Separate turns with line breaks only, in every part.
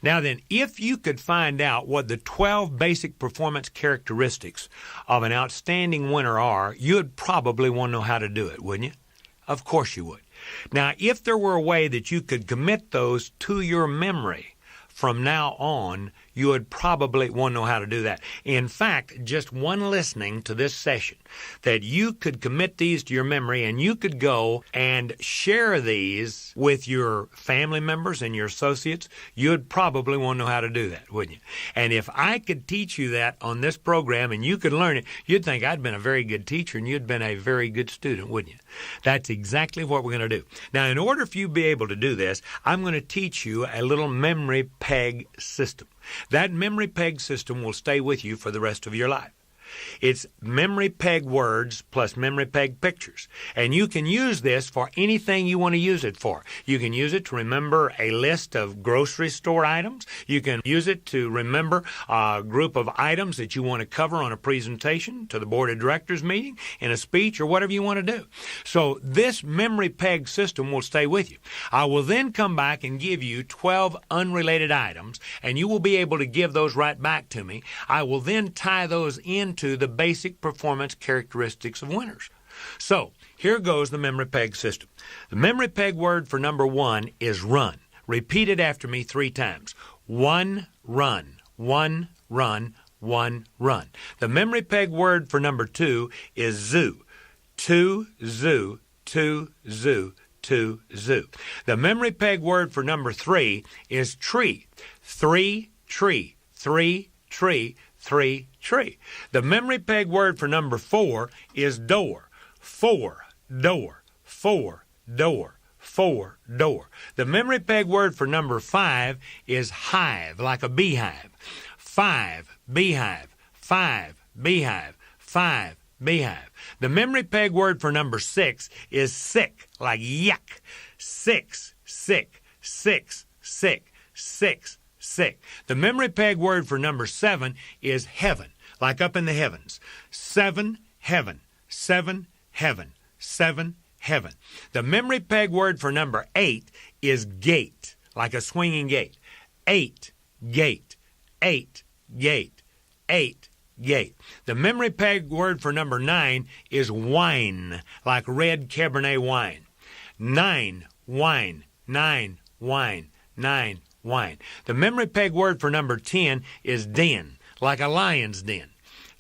Now then, if you could find out what the 12 basic performance characteristics of an outstanding winner are, you'd probably want to know how to do it, wouldn't you? Of course you would. Now, if there were a way that you could commit those to your memory from now on, you would probably want to know how to do that. In fact, just one listening to this session, that you could commit these to your memory and you could go and share these with your family members and your associates, you'd probably want to know how to do that, wouldn't you? And if I could teach you that on this program and you could learn it, you'd think I'd been a very good teacher and you'd been a very good student, wouldn't you? That's exactly what we're going to do. Now, in order for you to be able to do this, I'm going to teach you a little memory peg system. That memory peg system will stay with you for the rest of your life. It's memory peg words plus memory peg pictures. And you can use this for anything you want to use it for. You can use it to remember a list of grocery store items. You can use it to remember a group of items that you want to cover on a presentation to the board of directors meeting, in a speech, or whatever you want to do. So this memory peg system will stay with you. I will then come back and give you 12 unrelated items, and you will be able to give those right back to me. I will then tie those into the basic performance characteristics of winners. So, here goes the memory peg system. The memory peg word for number 1 is run. Repeat it after me 3 times. 1, run. 1, run. 1, run. The memory peg word for number 2 is zoo. 2, zoo. 2, zoo. 2, zoo. The memory peg word for number 3 is tree. 3, tree. 3, tree. 3, tree. The memory peg word for number 4 is door. 4, door. 4, door. 4, door. The memory peg word for number 5 is hive, like a beehive. 5, beehive. 5, beehive. 5, beehive. The memory peg word for number 6 is sick, like yuck. 6, sick. 6, sick. 6, sick. The memory peg word for number 7 is heaven, like up in the heavens. 7, heaven. 7, heaven. 7, heaven. The memory peg word for number 8 is gate, like a swinging gate. 8, gate. 8, gate. 8, gate. The memory peg word for number 9 is wine, like red Cabernet wine. 9, wine. 9, wine. 9, wine. The memory peg word for number 10 is den, like a lion's den.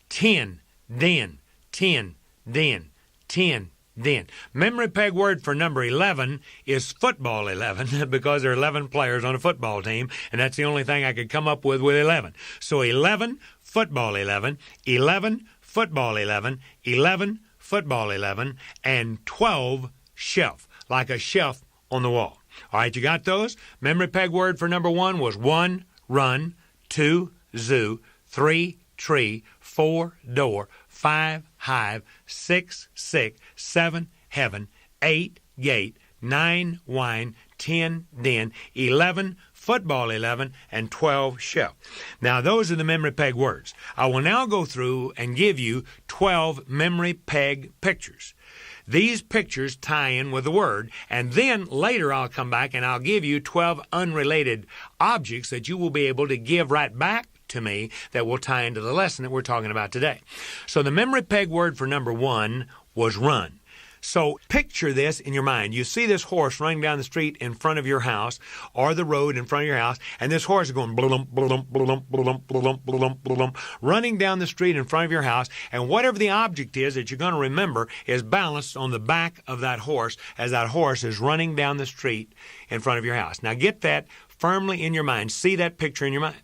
10, den. 10, den. 10, den. Memory peg word for number 11 is football 11, because there are 11 players on a football team, and that's the only thing I could come up with 11. So 11, football 11, 11, football 11, 11, football 11, and 12, shelf, like a shelf on the wall. All right, you got those? Memory peg word for number 1 was 1, run. 2, zoo. 3, tree. 4, door. 5, hive. 6, sick. 7, heaven. 8, gate. 9, wine. 10, den. 11, football 11, and 12, shelf. Now, those are the memory peg words. I will now go through and give you 12 memory peg pictures. These pictures tie in with the word, and then later I'll come back and I'll give you 12 unrelated objects that you will be able to give right back to me that will tie into the lesson that we're talking about today. So the memory peg word for number 1 was run. So picture this in your mind. You see this horse running down the street in front of your house, or the road in front of your house, and this horse is going blum, blum, blum, blum, blum, blum, blum, running down the street in front of your house, and whatever the object is that you're going to remember is balanced on the back of that horse as that horse is running down the street in front of your house. Now get that firmly in your mind. See that picture in your mind.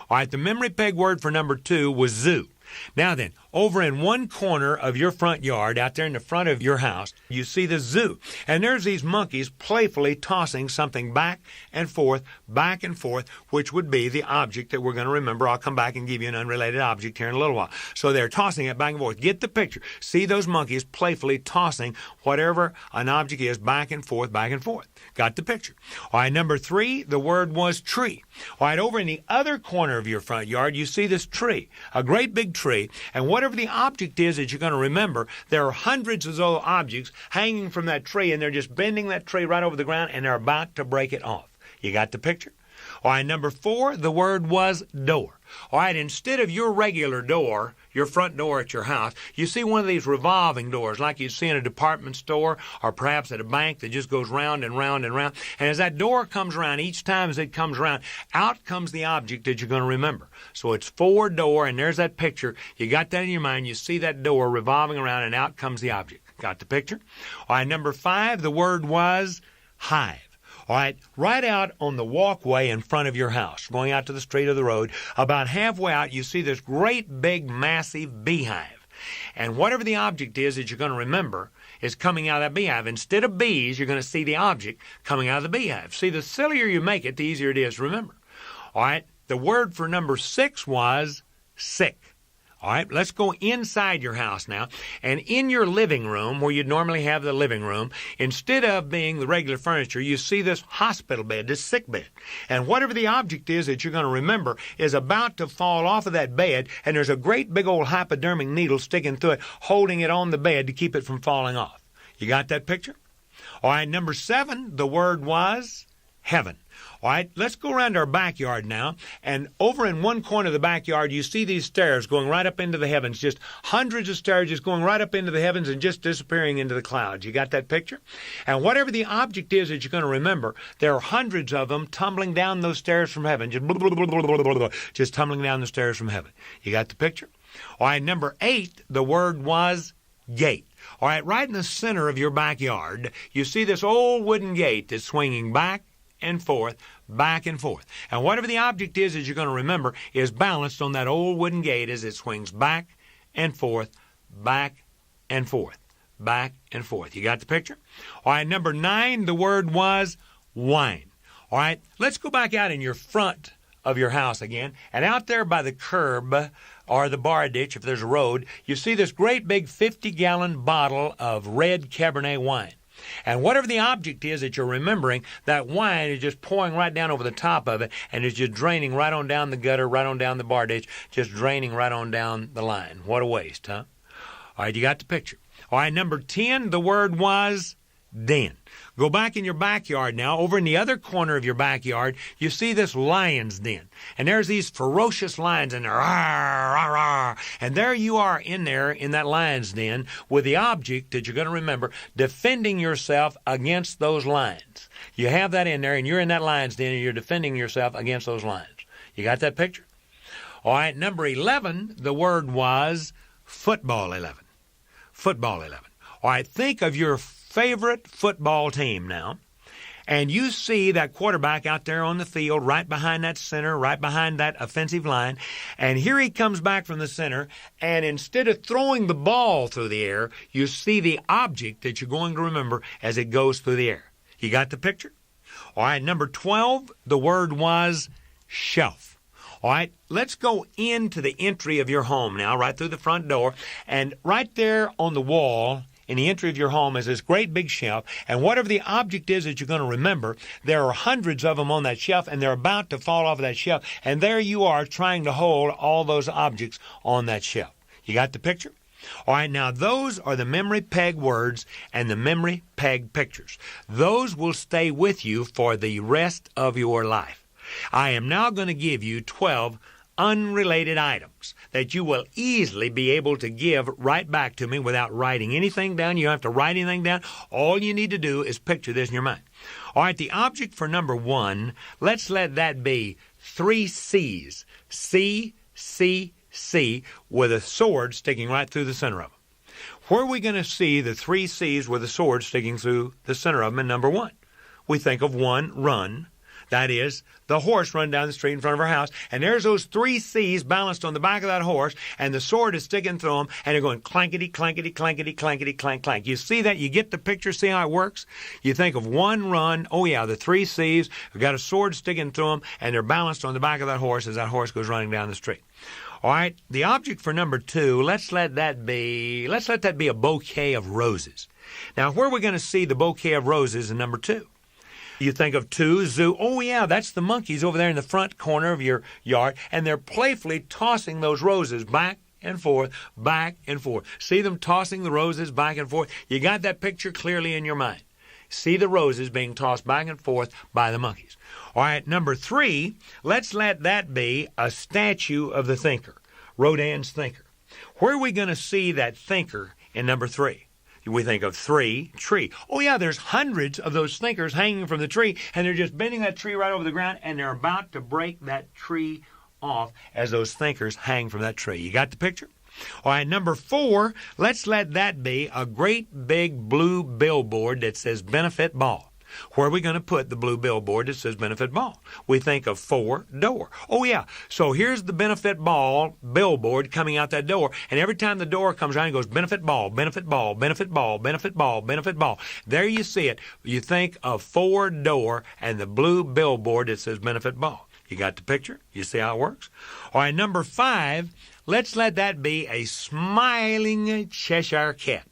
All right, the memory peg word for number 2 was zoo. Now then, over in one corner of your front yard, out there in the front of your house, you see the zoo. And there's these monkeys playfully tossing something back and forth, which would be the object that we're going to remember. I'll come back and give you an unrelated object here in a little while. So they're tossing it back and forth. Get the picture. See those monkeys playfully tossing whatever an object is back and forth, back and forth. Got the picture. All right, number 3, the word was tree. All right, over in the other corner of your front yard, you see this tree, a great big tree, and whatever the object is that you're going to remember, there are hundreds of those objects hanging from that tree, and they're just bending that tree right over the ground, and they're about to break it off. You got the picture? All right, number 4, the word was door. All right, instead of your regular door, your front door at your house, you see one of these revolving doors like you'd see in a department store or perhaps at a bank that just goes round and round and round. And as that door comes around, each time as it comes around, out comes the object that you're going to remember. So it's 4 door, and there's that picture. You got that in your mind. You see that door revolving around, and out comes the object. Got the picture? All right, number 5, the word was hive. All right out on the walkway in front of your house, going out to the street or the road, about halfway out, you see this great big massive beehive. And whatever the object is that you're going to remember is coming out of that beehive. Instead of bees, you're going to see the object coming out of the beehive. See, the sillier you make it, the easier it is to remember. All right, the word for number 6 was sick. All right, let's go inside your house now. And in your living room, where you'd normally have the living room, instead of being the regular furniture, you see this hospital bed, this sick bed. And whatever the object is that you're going to remember is about to fall off of that bed, and there's a great big old hypodermic needle sticking through it, holding it on the bed to keep it from falling off. You got that picture? All right, number 7, the word was heaven. All right, let's go around our backyard now, and over in one corner of the backyard, you see these stairs going right up into the heavens, just hundreds of stairs just going right up into the heavens and just disappearing into the clouds. You got that picture? And whatever the object is that you're going to remember, there are hundreds of them tumbling down those stairs from heaven, just tumbling down the stairs from heaven. You got the picture? All right, number 8, the word was gate. All right in the center of your backyard, you see this old wooden gate that's swinging back and forth, back and forth. And whatever the object is that you're going to remember is balanced on that old wooden gate as it swings back and forth, back and forth, back and forth. You got the picture? All right, number 9, the word was wine. All right, let's go back out in your front of your house again, and out there by the curb or the bar ditch, if there's a road, you see this great big 50-gallon bottle of red Cabernet wine. And whatever the object is that you're remembering, that wine is just pouring right down over the top of it, and it's just draining right on down the gutter, right on down the bar ditch, just draining right on down the line. What a waste, huh? All right, you got the picture. All right, number 10, the word was den. Go back in your backyard now. Over in the other corner of your backyard, you see this lion's den. And there's these ferocious lions in there. Rawr, rawr, rawr. And there you are in there in that lion's den with the object that you're going to remember defending yourself against those lions. You have that in there, and you're in that lion's den, and you're defending yourself against those lions. You got that picture? All right, number 11, the word was football 11. Football 11. All right, think of your favorite football team now, and you see that quarterback out there on the field right behind that center, right behind that offensive line, and here he comes back from the center, and instead of throwing the ball through the air, you see the object that you're going to remember as it goes through the air. You got the picture? All right, number 12, the word was shelf. All right, let's go into the entry of your home now, right through the front door, and right there on the wall in the entry of your home is this great big shelf, and whatever the object is that you're going to remember, there are hundreds of them on that shelf, and they're about to fall off of that shelf, and there you are trying to hold all those objects on that shelf. You got the picture? All right, now those are the memory peg words and the memory peg pictures. Those will stay with you for the rest of your life. I am now going to give you 12 unrelated items that you will easily be able to give right back to me without writing anything down. You don't have to write anything down. All you need to do is picture this in your mind. All right, the object for number 1, let's let that be 3 C's. C, C, C, with a sword sticking right through the center of them. Where are we going to see the 3 C's with a sword sticking through the center of them in number 1? We think of 1, run. That is, the horse running down the street in front of our house, and there's those 3 C's balanced on the back of that horse, and the sword is sticking through them, and they're going clankety, clankety, clankety, clankety, clank, clank. You see that? You get the picture? See how it works? You think of 1, run. Oh, yeah, the 3 C's have got a sword sticking through them, and they're balanced on the back of that horse as that horse goes running down the street. All right, the object for number 2, let's let that be a bouquet of roses. Now, where are we going to see the bouquet of roses in number 2? You think of 2, zoo. Oh, yeah, that's the monkeys over there in the front corner of your yard, and they're playfully tossing those roses back and forth, back and forth. See them tossing the roses back and forth? You got that picture clearly in your mind. See the roses being tossed back and forth by the monkeys. All right, number 3, let's let that be a statue of the thinker, Rodin's thinker. Where are we going to see that thinker in number 3? We think of 3, tree. Oh, yeah, there's hundreds of those thinkers hanging from the tree, and they're just bending that tree right over the ground, and they're about to break that tree off as those thinkers hang from that tree. You got the picture? All right, number 4, let's let that be a great big blue billboard that says Benefit Ball. Where are we going to put the blue billboard that says Benefit Ball? We think of 4, door. Oh, yeah. So here's the Benefit Ball billboard coming out that door. And every time the door comes around, it goes Benefit Ball, Benefit Ball, Benefit Ball, Benefit Ball, Benefit Ball. There you see it. You think of 4, door and the blue billboard that says Benefit Ball. You got the picture? You see how it works? All right, number 5, let's let that be a smiling Cheshire cat.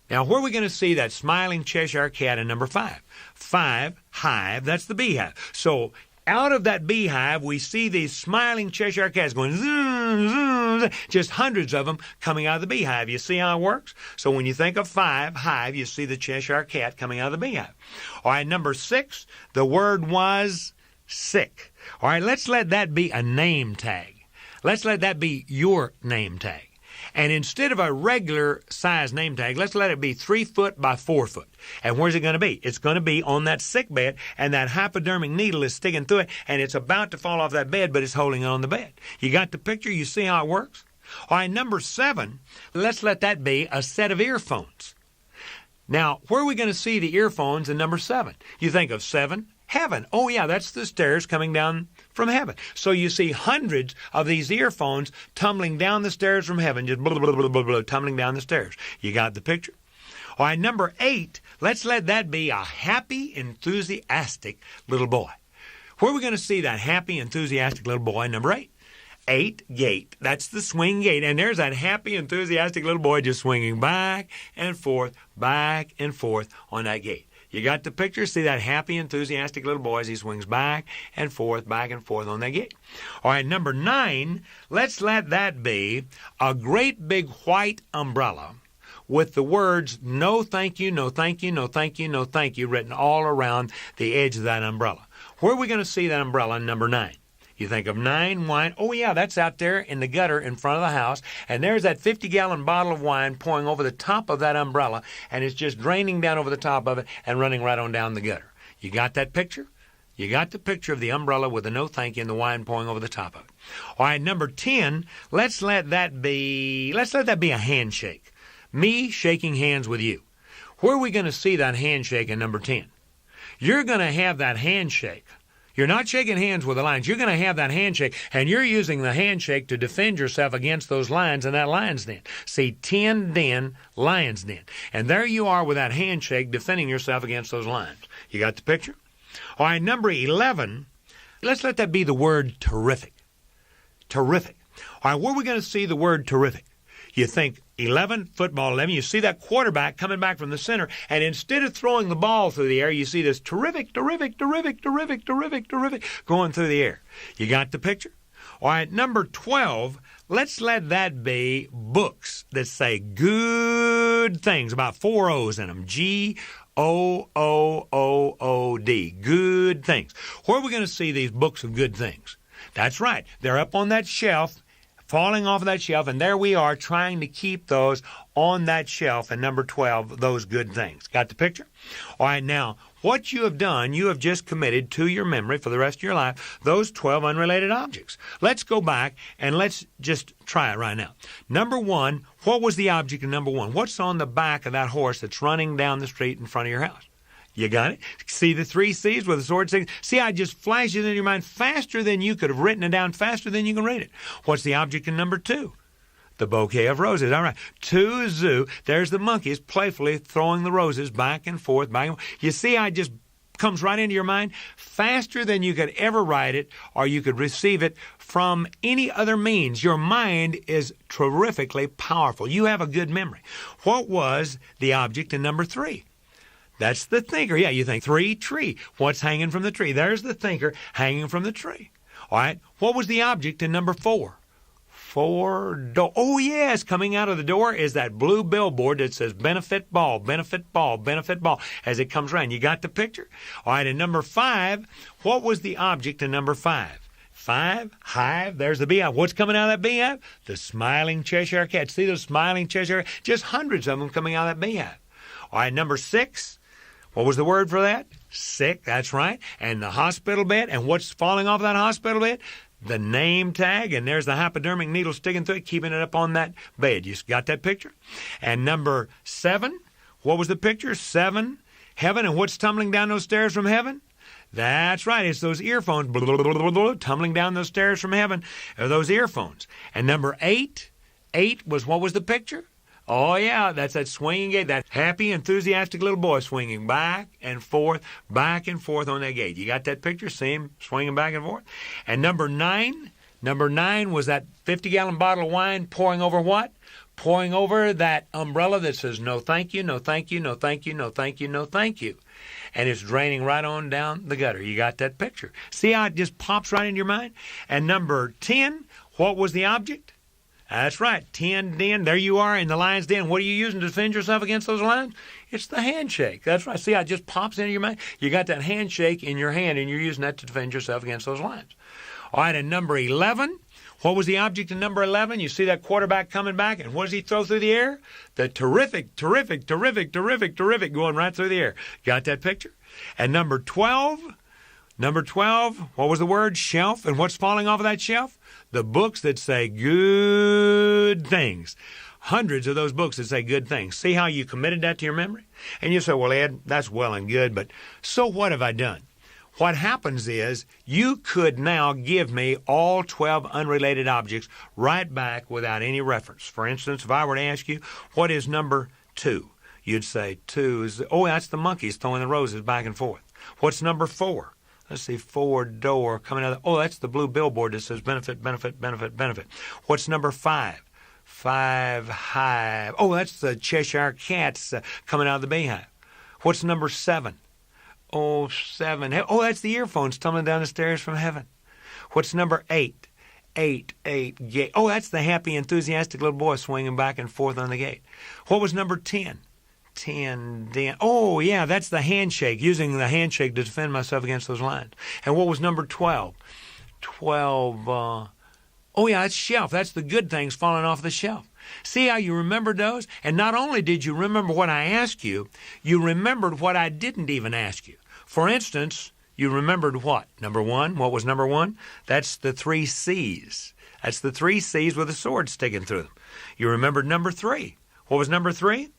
Now, where are we going to see that smiling Cheshire cat in number 5? 5, hive, that's the beehive. So out of that beehive, we see these smiling Cheshire cats going, zoom, zoom, just hundreds of them coming out of the beehive. You see how it works? So when you think of 5, hive, you see the Cheshire cat coming out of the beehive. All right, number 6, the word was sick. All right, let's let that be a name tag. Let's let that be your name tag. And instead of a regular size name tag, let's let it be 3 foot by 4 foot. And where's it going to be? It's going to be on that sick bed, and that hypodermic needle is sticking through it, and it's about to fall off that bed, but it's holding it on the bed. You got the picture? You see how it works? All right, number 7, let's let that be a set of earphones. Now, where are we going to see the earphones in number 7? You think of 7, heaven. Oh, yeah, that's the stairs coming down from heaven. So you see hundreds of these earphones tumbling down the stairs from heaven, just blah, blah, blah, blah, blah, tumbling down the stairs. You got the picture? All right, number 8, let's let that be a happy, enthusiastic little boy. Where are we going to see that happy, enthusiastic little boy in number 8? 8, gate. That's the swing gate. And there's that happy, enthusiastic little boy just swinging back and forth on that gate. You got the picture? See that happy, enthusiastic little boy as he swings back and forth on that gate. All right, number 9, let's let that be a great big white umbrella with the words, no thank you, no thank you, no thank you, no thank you, written all around the edge of that umbrella. Where are we going to see that umbrella in number 9? You think of 9, wine. Oh, yeah, that's out there in the gutter in front of the house. And there's that 50-gallon bottle of wine pouring over the top of that umbrella, and it's just draining down over the top of it and running right on down the gutter. You got that picture? You got the picture of the umbrella with the no thank you and the wine pouring over the top of it. All right, number 10, let's let that be a handshake. Me shaking hands with you. Where are we going to see that handshake in number 10? You're going to have that handshake. You're not shaking hands with the lions. You're going to have that handshake, and you're using the handshake to defend yourself against those lions in that lion's den. See, 10 den, lion's den. And there you are with that handshake defending yourself against those lions. You got the picture? All right, number 11, let's let that be the word terrific. Terrific. All right, where are we going to see the word terrific? You think 11, football 11, you see that quarterback coming back from the center, and instead of throwing the ball through the air, you see this terrific going through the air. You got the picture? All right, number 12, let's let that be books that say good things, about 4 O's in them, G-O-O-O-O-D, good things. Where are we going to see these books of good things? That's right, they're up on that shelf, falling off of that shelf, and there we are trying to keep those on that shelf, and number 12, those good things. Got the picture? All right, now, what you have done, you have just committed to your memory for the rest of your life those 12 unrelated objects. Let's go back, and let's just try it right now. Number 1, what was the object in number 1? What's on the back of that horse that's running down the street in front of your house? You got it? See the 3 C's with the sword? See, I just flashed it into your mind faster than you could have written it down, faster than you can read it. What's the object in number 2? The bouquet of roses. All right. 2 zoo. There's the monkeys playfully throwing the roses back and forth, back and forth. You see, I just comes right into your mind faster than you could ever write it, or you could receive it from any other means. Your mind is terrifically powerful. You have a good memory. What was the object in number 3? That's the thinker. Yeah, you think 3, tree. What's hanging from the tree? There's the thinker hanging from the tree. All right. What was the object in number 4? Oh, yes, coming out of the door is that blue billboard that says benefit ball, benefit ball, benefit ball as it comes around. You got the picture? All right, and number 5, what was the object in number 5? 5, hive, there's the beehive. What's coming out of that beehive? The smiling Cheshire Cat. See those smiling Cheshire? Just hundreds of them coming out of that beehive. All right, number 6, what was the word for that? Sick, that's right. And the hospital bed, and what's falling off that hospital bed? The name tag, and there's the hypodermic needle sticking through it, keeping it up on that bed. You got that picture? And number 7, what was the picture? 7, heaven, and what's tumbling down those stairs from heaven? That's right, it's those earphones tumbling down those stairs from heaven, those earphones. And number 8 was, what was the picture? Oh, yeah, that's that swinging gate, that happy, enthusiastic little boy swinging back and forth on that gate. You got that picture? See him swinging back and forth? And number 9 was that 50-gallon bottle of wine pouring over what? Pouring over that umbrella that says, no thank you, no thank you, no thank you, no thank you, no thank you. And it's draining right on down the gutter. You got that picture. See how it just pops right into your mind? And number 10, what was the object? That's right, 10 den. There you are in the lion's den. What are you using to defend yourself against those lions? It's the handshake. That's right. See how it just pops into your mind? You got that handshake in your hand, and you're using that to defend yourself against those lions. All right, and number 11, what was the object in number 11? You see that quarterback coming back, and what does he throw through the air? The terrific going right through the air. Got that picture? And number 12, what was the word? Shelf. And what's falling off of that shelf? The books that say good things. Hundreds of those books that say good things. See how you committed that to your memory? And you say, well, Ed, that's well and good, but so what have I done? What happens is you could now give me all 12 unrelated objects right back without any reference. For instance, if I were to ask you, what is number 2? You'd say 2 is, oh, that's the monkeys throwing the roses back and forth. What's number 4? Let's see, 4 door coming out of, oh, that's the blue billboard that says benefit, benefit, benefit, benefit. What's number 5? 5 hive. Oh, that's the Cheshire Cats coming out of the beehive. What's number 7? Oh, 7. Oh, that's the earphones tumbling down the stairs from heaven. What's number 8? 8 gate. Oh, that's the happy, enthusiastic little boy swinging back and forth on the gate. What was number 10? 10 den. Oh, yeah, that's the handshake, using the handshake to defend myself against those lions. And what was number 12? 12, oh, yeah, it's shelf. That's the good things falling off the shelf. See how you remembered those? And not only did you remember what I asked you, you remembered what I didn't even ask you. For instance, you remembered what? Number 1, what was number 1? That's the 3 C's. That's the 3 C's with a sword sticking through them. You remembered number 3. What was number 3?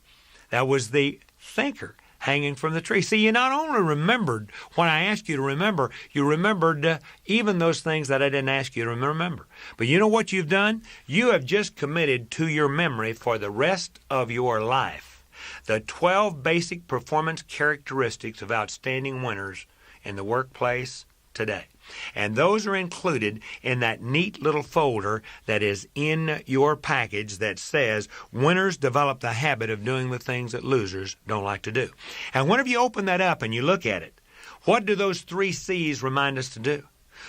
That was the thinker hanging from the tree. See, you not only remembered what I asked you to remember, you remembered even those things that I didn't ask you to remember. But you know what you've done? You have just committed to your memory for the rest of your life the 12 basic performance characteristics of outstanding winners in the workplace today. And those are included in that neat little folder that is in your package that says, winners develop the habit of doing the things that losers don't like to do. And whenever you open that up and you look at it, what do those 3 C's remind us to do?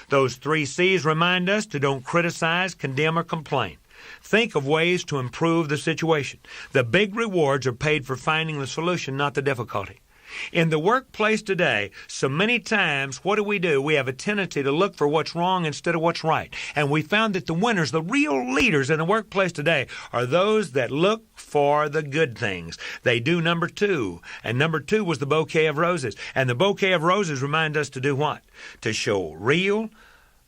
Those 3 C's remind us to don't criticize, condemn, or complain. Think of ways to improve the situation. The big rewards are paid for finding the solution, not the difficulty. In the workplace today, so many times, what do? We have a tendency to look for what's wrong instead of what's right. And we found that the winners, the real leaders in the workplace today, are those that look for the good things. They do number 2. And number 2 was the Bouquet of Roses. And the Bouquet of Roses remind us to do what? To show real,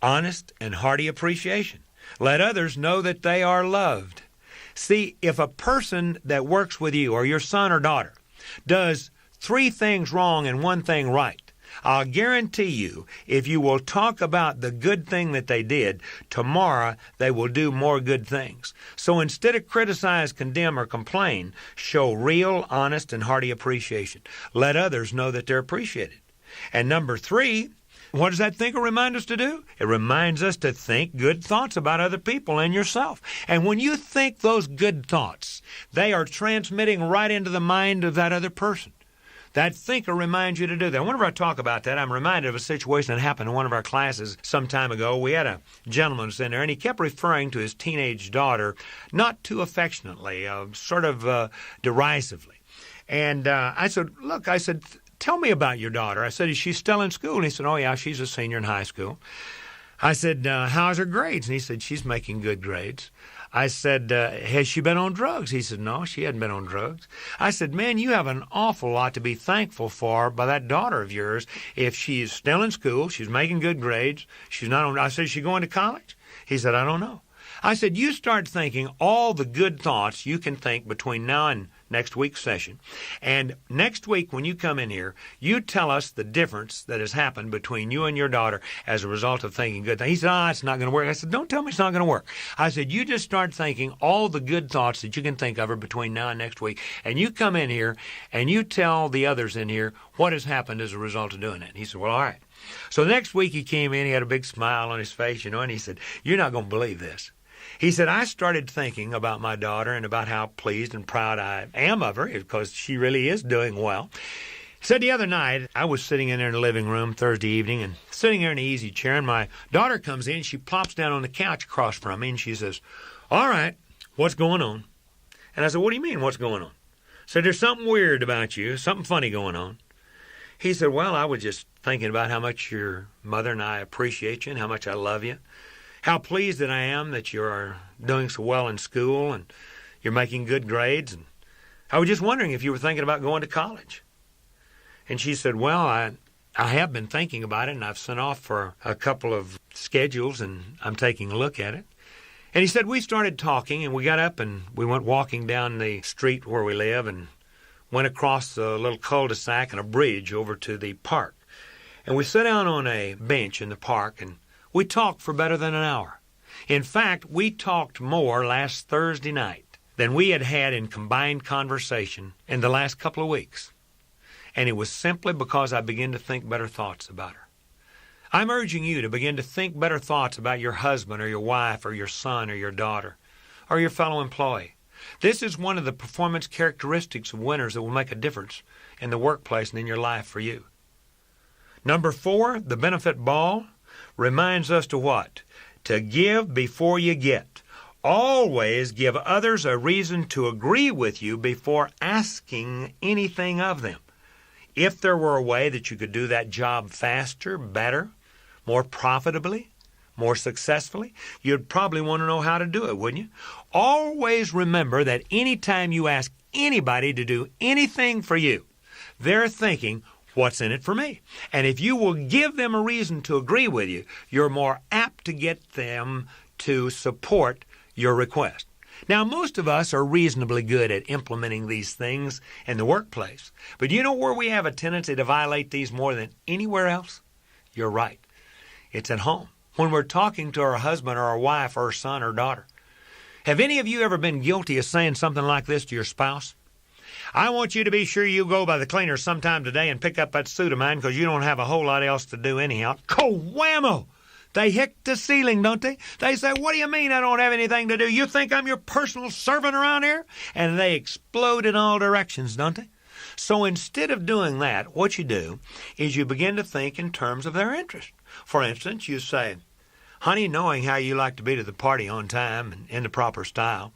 honest, and hearty appreciation. Let others know that they are loved. See, if a person that works with you, or your son or daughter, does 3 things wrong and 1 thing right, I'll guarantee you, if you will talk about the good thing that they did, tomorrow they will do more good things. So instead of criticize, condemn, or complain, show real, honest, and hearty appreciation. Let others know that they're appreciated. And number 3, what does that thinker remind us to do? It reminds us to think good thoughts about other people and yourself. And when you think those good thoughts, they are transmitting right into the mind of that other person. That thinker reminds you to do that. Whenever I talk about that, I'm reminded of a situation that happened in one of our classes some time ago. We had a gentleman in there, and he kept referring to his teenage daughter not too affectionately, sort of derisively. And I said, look, tell me about your daughter. I said, is she still in school? And he said, oh, yeah, she's a senior in high school. I said, how's her grades? And he said, she's making good grades. I said, has she been on drugs? He said, no, she hadn't been on drugs. I said, man, you have an awful lot to be thankful for by that daughter of yours. If she's still in school, she's making good grades, she's not on. I said, is she going to college? He said, I don't know. I said, you start thinking all the good thoughts you can think between now and next week's session. And next week when you come in here, you tell us the difference that has happened between you and your daughter as a result of thinking good things. He said, it's not going to work. I said, don't tell me it's not going to work. I said, you just start thinking all the good thoughts that you can think of her between now and next week. And you come in here and you tell the others in here what has happened as a result of doing it. And he said, well, all right. So next week he came in, he had a big smile on his face, and he said, you're not going to believe this. He said, I started thinking about my daughter and about how pleased and proud I am of her because she really is doing well. He said the other night, I was sitting in there in the living room Thursday evening and sitting there in the easy chair, and my daughter comes in, she plops down on the couch across from me, and she says, all right, what's going on? And I said, what do you mean, what's going on? I said, there's something weird about you, something funny going on. He said, well, I was just thinking about how much your mother and I appreciate you and how much I love you. How pleased that I am that you are doing so well in school and you're making good grades. And I was just wondering if you were thinking about going to college. And she said, well, I have been thinking about it, and I've sent off for a couple of schedules, and I'm taking a look at it. And he said, we started talking, and we got up, and we went walking down the street where we live and went across a little cul-de-sac and a bridge over to the park. And we sat down on a bench in the park, and we talked for better than an hour. In fact, we talked more last Thursday night than we had had in combined conversation in the last couple of weeks. And it was simply because I began to think better thoughts about her. I'm urging you to begin to think better thoughts about your husband or your wife or your son or your daughter or your fellow employee. This is one of the performance characteristics of winners that will make a difference in the workplace and in your life for you. Number 4, the benefit ball reminds us to what? To give before you get. Always give others a reason to agree with you before asking anything of them. If there were a way that you could do that job faster, better, more profitably, more successfully, you'd probably want to know how to do it, wouldn't you? Always remember that anytime you ask anybody to do anything for you, they're thinking, what's in it for me? And if you will give them a reason to agree with you, you're more apt to get them to support your request. Now, most of us are reasonably good at implementing these things in the workplace. But you know where we have a tendency to violate these more than anywhere else? You're right. It's at home. When we're talking to our husband or our wife or our son or daughter. Have any of you ever been guilty of saying something like this to your spouse? I want you to be sure you go by the cleaners sometime today and pick up that suit of mine because you don't have a whole lot else to do anyhow. Whammo! They hick the ceiling, don't they? They say, what do you mean I don't have anything to do? You think I'm your personal servant around here? And they explode in all directions, don't they? So instead of doing that, what you do is you begin to think in terms of their interest. For instance, you say, honey, knowing how you like to be to the party on time and in the proper style,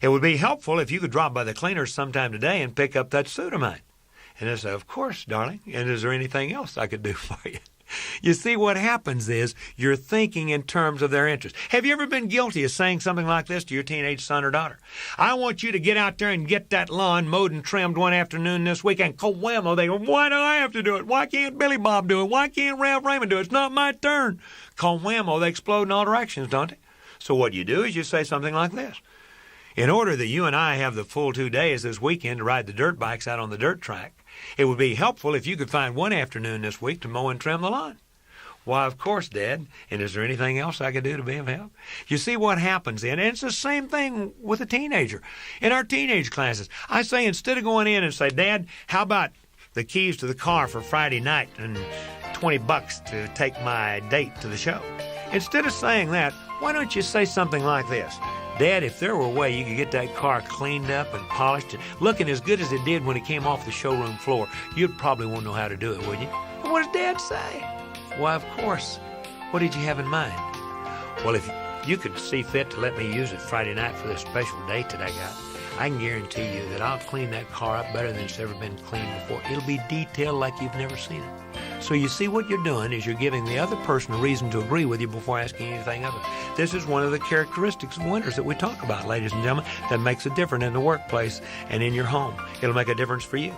it would be helpful if you could drop by the cleaners sometime today and pick up that suit of mine. And I say, of course, darling. And is there anything else I could do for you? You see, what happens is you're thinking in terms of their interest. Have you ever been guilty of saying something like this to your teenage son or daughter? I want you to get out there and get that lawn mowed and trimmed one afternoon this weekend. Whammo, they go, why do I have to do it? Why can't Billy Bob do it? Why can't Ralph Raymond do it? It's not my turn. Whammo, they explode in all directions, don't they? So what you do is you say something like this. In order that you and I have the full 2 days this weekend to ride the dirt bikes out on the dirt track, it would be helpful if you could find one afternoon this week to mow and trim the lawn. Why, of course, Dad. And is there anything else I could do to be of help? You see what happens then. And it's the same thing with a teenager. In our teenage classes, I say instead of going in and say, Dad, how about the keys to the car for Friday night and $20 to take my date to the show? Instead of saying that, why don't you say something like this? Dad, if there were a way you could get that car cleaned up and polished and looking as good as it did when it came off the showroom floor, you'd probably want to know how to do it, wouldn't you? And what does Dad say? Why, of course. What did you have in mind? Well, if you could see fit to let me use it Friday night for this special date that I got, I can guarantee you that I'll clean that car up better than it's ever been cleaned before. It'll be detailed like you've never seen it. So you see, what you're doing is you're giving the other person a reason to agree with you before asking anything of it. This is one of the characteristics of winners that we talk about, ladies and gentlemen, that makes a difference in the workplace and in your home. It'll make a difference for you.